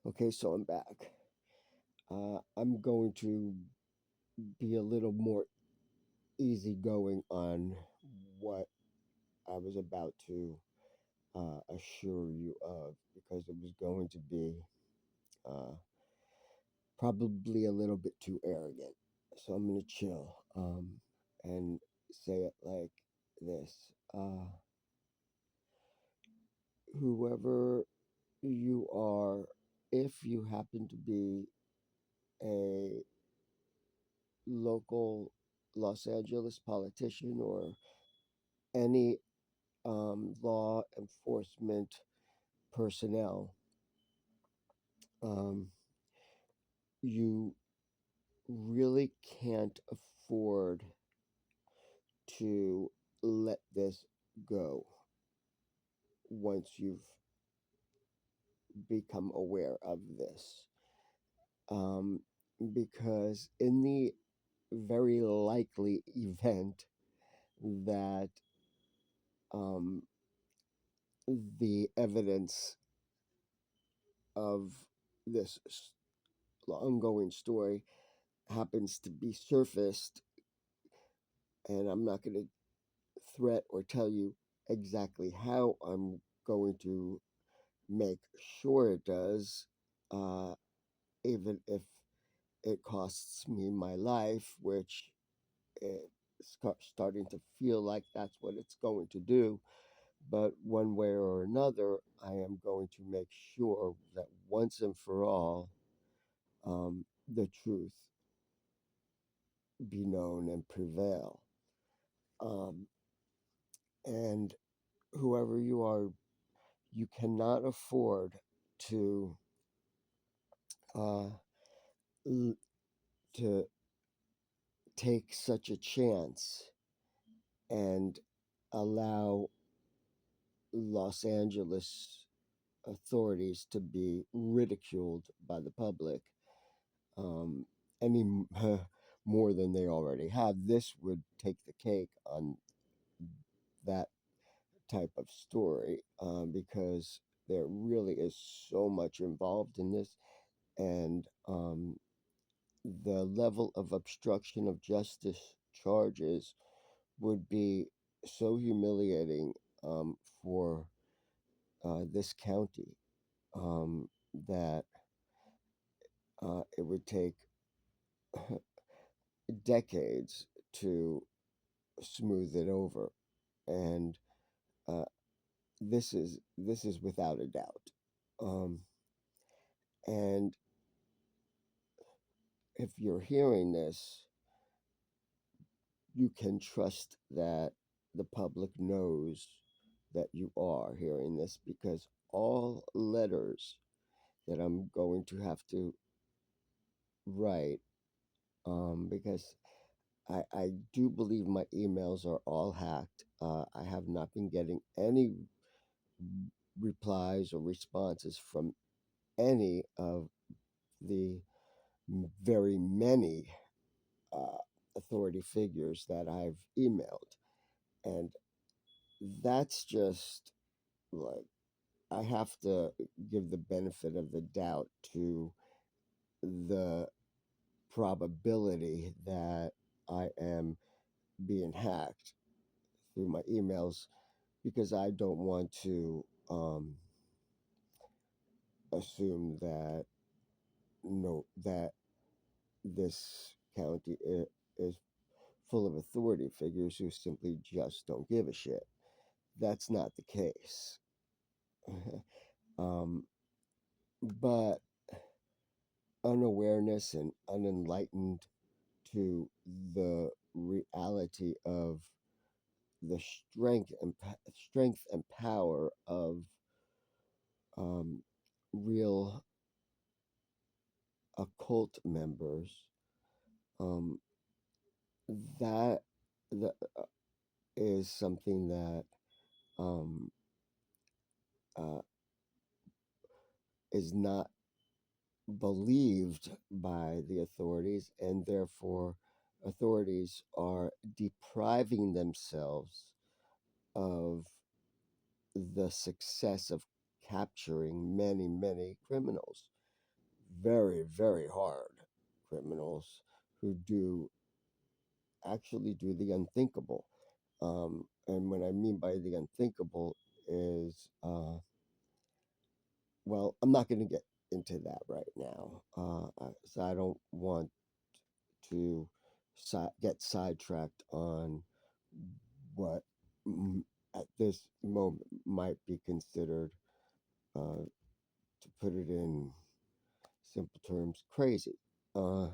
Okay, so I'm back. I'm going to be a little more easygoing on what I was about to assure you of because it was going to be uh, probably a little bit too arrogant. So I'm going to chill and say it like this. Whoever you are, if you happen to be a local Los Angeles politician or any law enforcement personnel, um, you really can't afford to let this go once you've become aware of this. Um, because in the very likely event that um, the evidence of this ongoing story happens to be surfaced, and I'm not going to threat or tell you exactly how I'm going to make sure it does, uh, even if it costs me my life, which it's starting to feel like that's what it's going to do. But one way or another, I am going to make sure that once and for all, the truth be known and prevail. Um, and whoever you are, you cannot afford to uh, l- to take such a chance and allow Los Angeles authorities to be ridiculed by the public um, any more than they already have. This would take the cake on that type of story because there really is so much involved in this, and the level of obstruction of justice charges would be so humiliating for this county that it would take decades to smooth it over, and uh, this is without a doubt. Um, and if you're hearing this, you can trust that the public knows that you are hearing this because all letters that I'm going to have to write, because I do believe my emails are all hacked. I have not been getting any replies or responses from any of the very many uh, authority figures that I've emailed. And that's just like, I have to give the benefit of the doubt to the probability that I am being hacked through my emails because I don't want to assume that no that this county is full of authority figures who simply just don't give a shit. That's not the case. um, but unawareness and unenlightened to the reality of the strength and power of um, real occult members. Um, that the, is something that um, uh, is not believed by the authorities, and therefore authorities are depriving themselves of the success of capturing many, many criminals. very, very hard criminals who do actually do the unthinkable. And what I mean by the unthinkable is, well, I'm not going to get into that right now. So I don't want to get sidetracked on what at this moment might be considered, to put it in simple terms, crazy. Uh,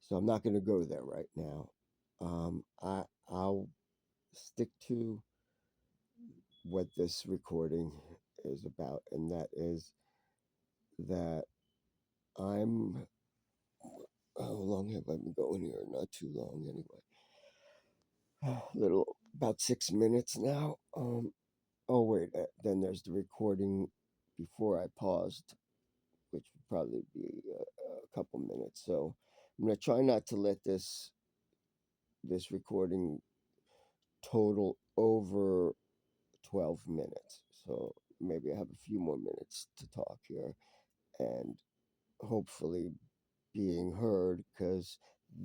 so I'm not going to go there right now. I'll stick to what this recording is about, and that is that I'm. How long have I been going here? Not too long, anyway. A little about 6 minutes now. Oh wait, then there's the recording before I paused, which would probably be a couple minutes. So I'm gonna try not to let this recording total over 12 minutes. So maybe I have a few more minutes to talk here and hopefully being heard, because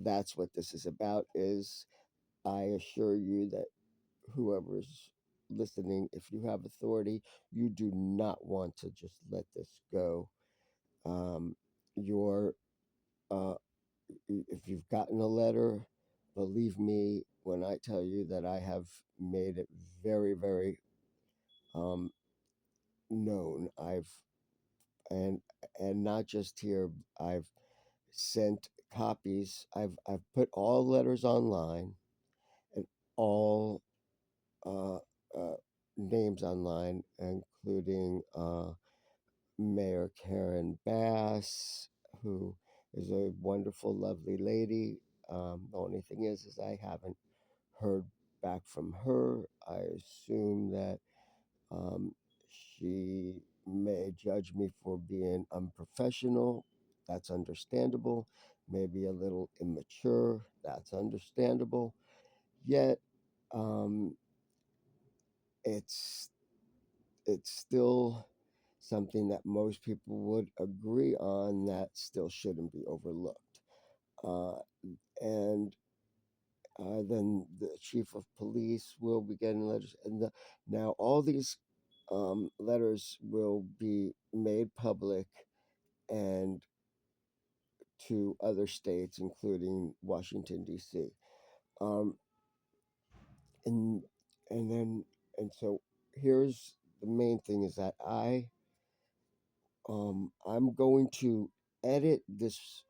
that's what this is about. Is I assure you that whoever's listening, if you have authority, you do not want to just let this go. Um, your uh, if you've gotten a letter, believe me when I tell you that I have made it very, very um, known. And and not just here. I've sent copies. I've put all letters online and all uh, names online, including Mayor Karen Bass, who is a wonderful, lovely lady. The only thing is I haven't heard back from her. I assume that um, she may judge me for being unprofessional. That's understandable. Maybe a little immature. That's understandable. Yet, um, it's it's still something that most people would agree on that still shouldn't be overlooked. Uh, and then the chief of police will be getting letters, and now all these letters will be made public and to other states, including Washington D.C. Um, and and then and so here's the main thing: is that I'm going to edit this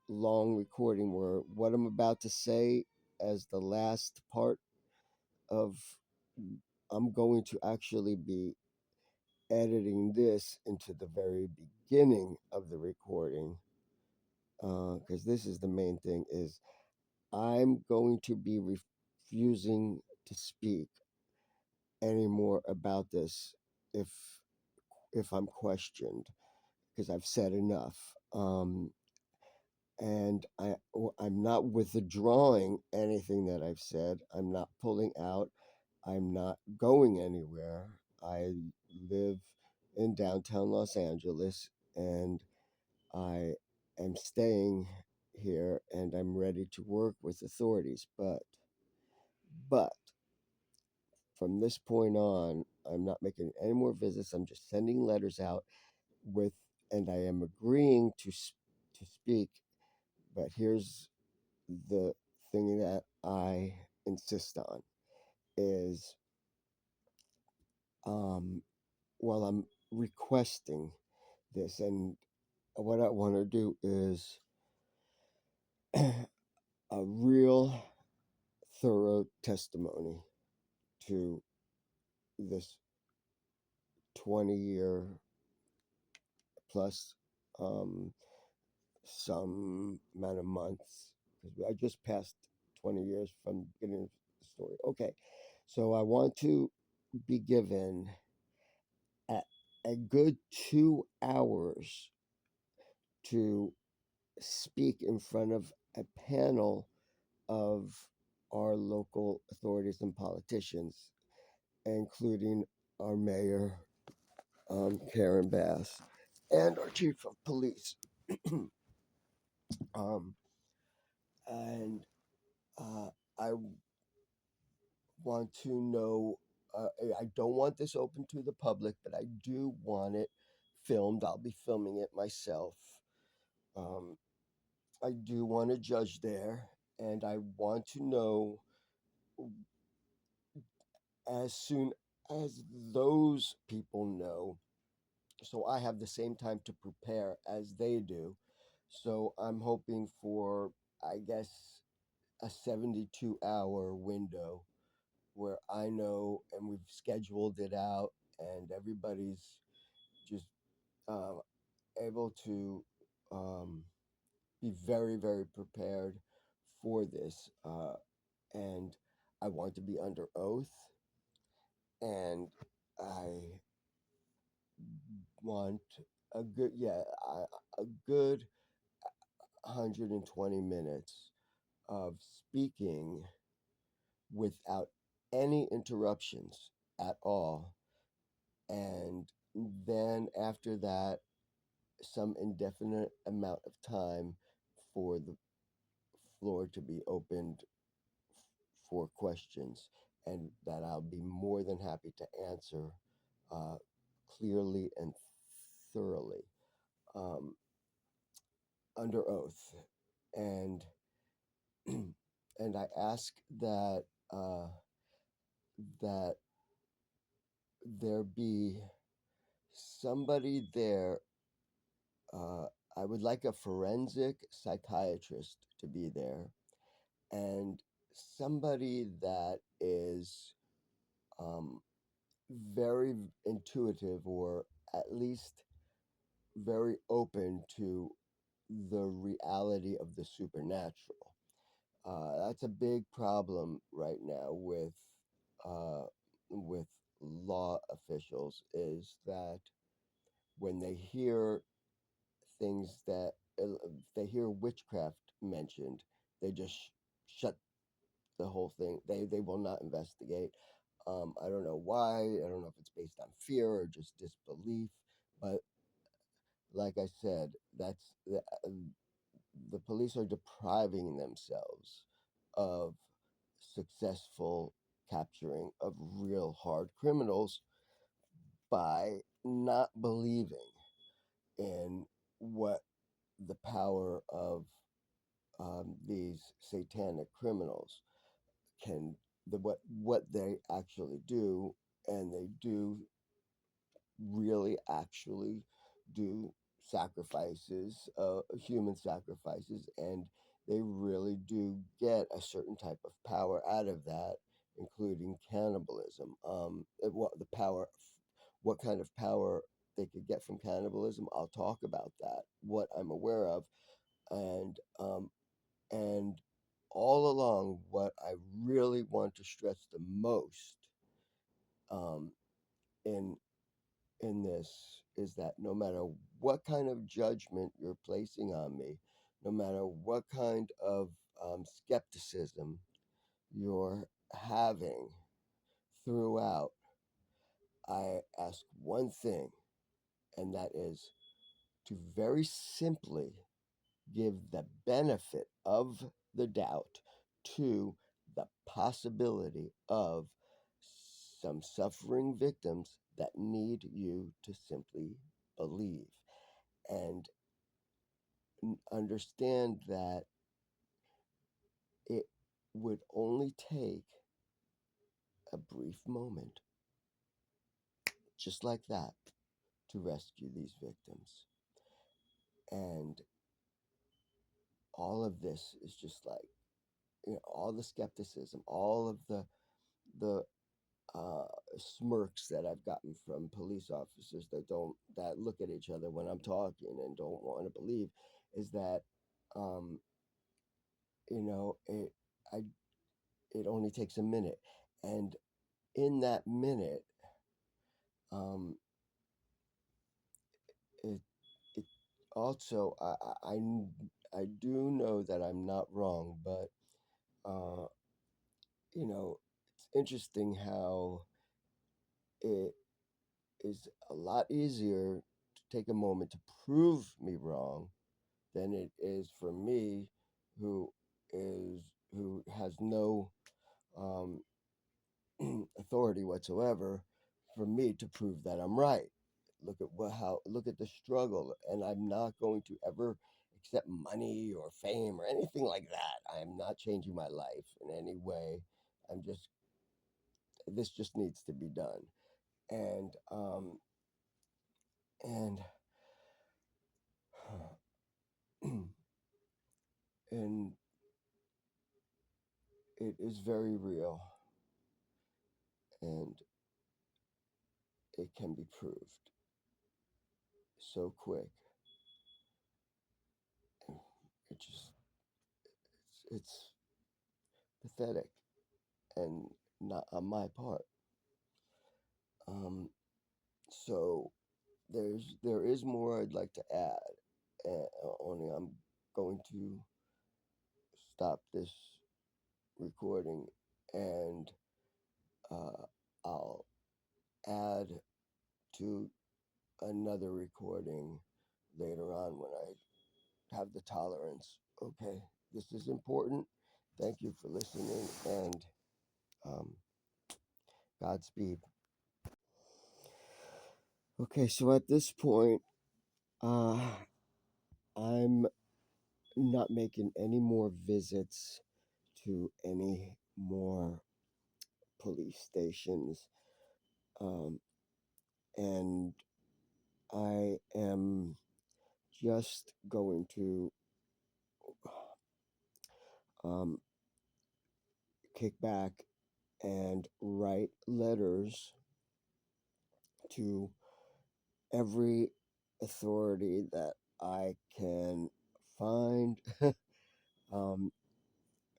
long recording where what I'm about to say as the last part of I'm going to actually be editing this into the very beginning of the recording, because this is the main thing. Is I'm going to be refusing to speak anymore about this if I'm questioned, because I've said enough. And I'm not withdrawing anything that I've said. I'm not pulling out. I'm not going anywhere. I live in downtown Los Angeles, and I am staying here, and I'm ready to work with authorities. But from this point on, I'm not making any more visits. I'm just sending letters out with, and I am agreeing to speak. But here's the thing that I insist on is, um, while I'm requesting this, and what I want to do is a real thorough testimony to this 20-year plus, um, some amount of months, because I just passed 20 years from the beginning of the story. Okay, so I want to be given a, a good 2 hours to speak in front of a panel of our local authorities and politicians, including our mayor, Karen Bass, and our chief of police. um, and uh, I want to know. I don't want this open to the public, but I do want it filmed. I'll be filming it myself. Um, I do want to judge there, and I want to know as soon as those people know, so I have the same time to prepare as they do. So I'm hoping for, I guess, a 72-hour window where I know and we've scheduled it out and everybody's just uh, able to um, be very, very prepared for this. And I want to be under oath, and I want a good, yeah, a good 120 minutes of speaking without any interruptions at all. And then after that, some indefinite amount of time for the floor to be opened for questions, and that I'll be more than happy to answer uh, clearly and thoroughly um, under oath. And and I ask that uh, that there be somebody there. Uh, I would like a forensic psychiatrist to be there, and somebody that is um, very intuitive, or at least very open to the reality of the supernatural. That's a big problem right now uh, with law officials, is that when they hear things that they hear witchcraft mentioned, they just shut the whole thing. They will not investigate. I don't know why. I don't know if it's based on fear or just disbelief. But like I said, the police are depriving themselves of successful capturing of real hard criminals by not believing in what the power of these satanic criminals can, what they actually do, and they do really actually do sacrifices, human sacrifices, and they really do get a certain type of power out of that, including cannibalism. What the power, what kind of power they could get from cannibalism, I'll talk about that. What I'm aware of, and and all along, what I really want to stress the most um, in this is that no matter what kind of judgment you're placing on me, no matter what kind of skepticism you're having throughout, I ask one thing, and that is to very simply give the benefit of the doubt to the possibility of some suffering victims that need you to simply believe, and understand that it would only take a brief moment, just like that, to rescue these victims. And all of this is just like, all the skepticism, all of the uh, smirks that I've gotten from police officers that look at each other when I'm talking and don't want to believe, is that um, it I it only takes a minute, and in that minute, um, it it also I do know that I'm not wrong, but uh, it's interesting how it is a lot easier to take a moment to prove me wrong than it is for me, who is who has no um, authority whatsoever, for me to prove that I'm right. Look at the struggle, and I'm not going to ever accept money or fame or anything like that. I am not changing my life in any way. I'm just This just needs to be done, and and and it is very real, and it can be proved so quick. It just it's pathetic, and not on my part. Um, so there is more I'd like to add. Only I'm going to stop this recording, and uh, I'll add to another recording later on when I have the tolerance. Okay, this is important. Thank you for listening, and um, Godspeed. Okay, so at this point, uh, I'm not making any more visits to any more police stations, um, and I am just going to um, kick back and write letters to every authority that I can find. um,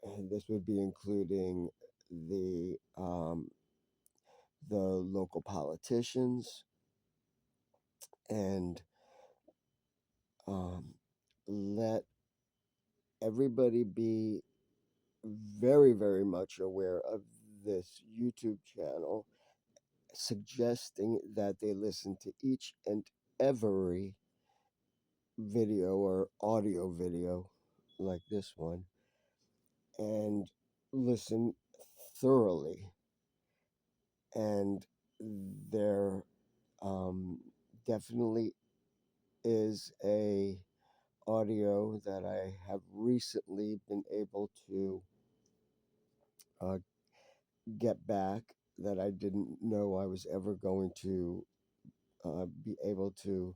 and this would be including the local politicians, and um, let everybody be very, very much aware of this YouTube channel, suggesting that they listen to each and every video or audio video like this one, and listen thoroughly. And there definitely is a audio that I have recently been able to uh, get back, that I didn't know I was ever going to be able to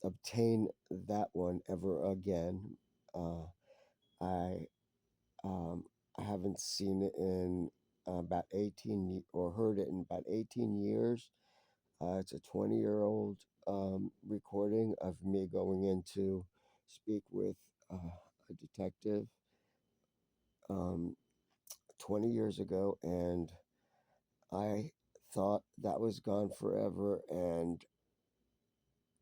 obtain that one ever again. Uh, I um, I haven't seen it in about 18 or heard it in about 18 years. It's a 20-year-old recording of me going in to speak with a detective um, 20 years ago, and I thought that was gone forever. And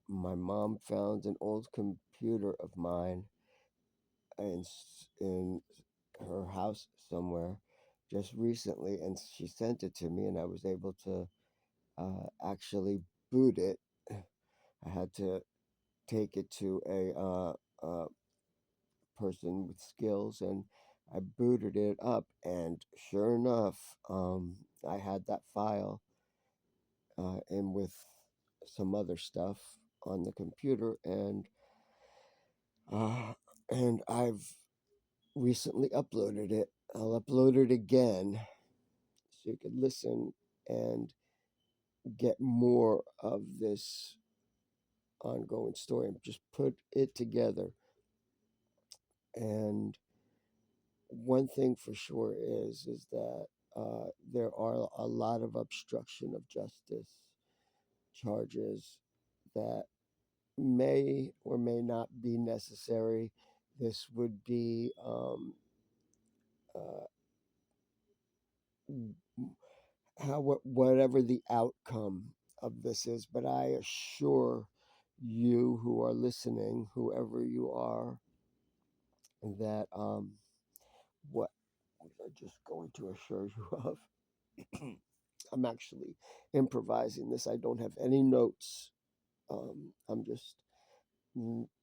my mom found an old computer of mine in her house somewhere just recently, and she sent it to me, and I was able to actually boot it. I had to take it to a person with skills, and I booted it up, and sure enough, I had that file and with some other stuff on the computer, uh, and I've recently uploaded it. I'll upload it again so you could listen and get more of this ongoing story and just put it together. And one thing for sure is that there are a lot of obstruction of justice charges that may or may not be necessary. This would be uh, whatever the outcome of this is. But I assure you who are listening, whoever you are, that what we are just going to assure you of. I'm actually improvising this. I don't have any notes. I'm just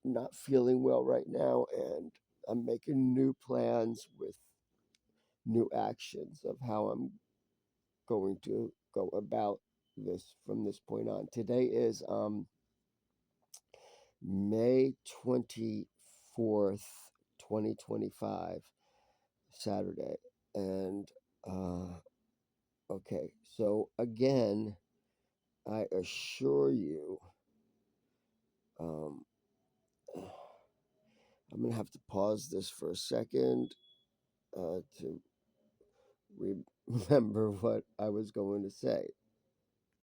not feeling well right now, and I'm making new plans with new actions of how I'm going to go about this from this point on. Today is May 24th, 2025, Saturday. And okay, so again, I assure you, um, I'm going to have to pause this for a second to remember what I was going to say.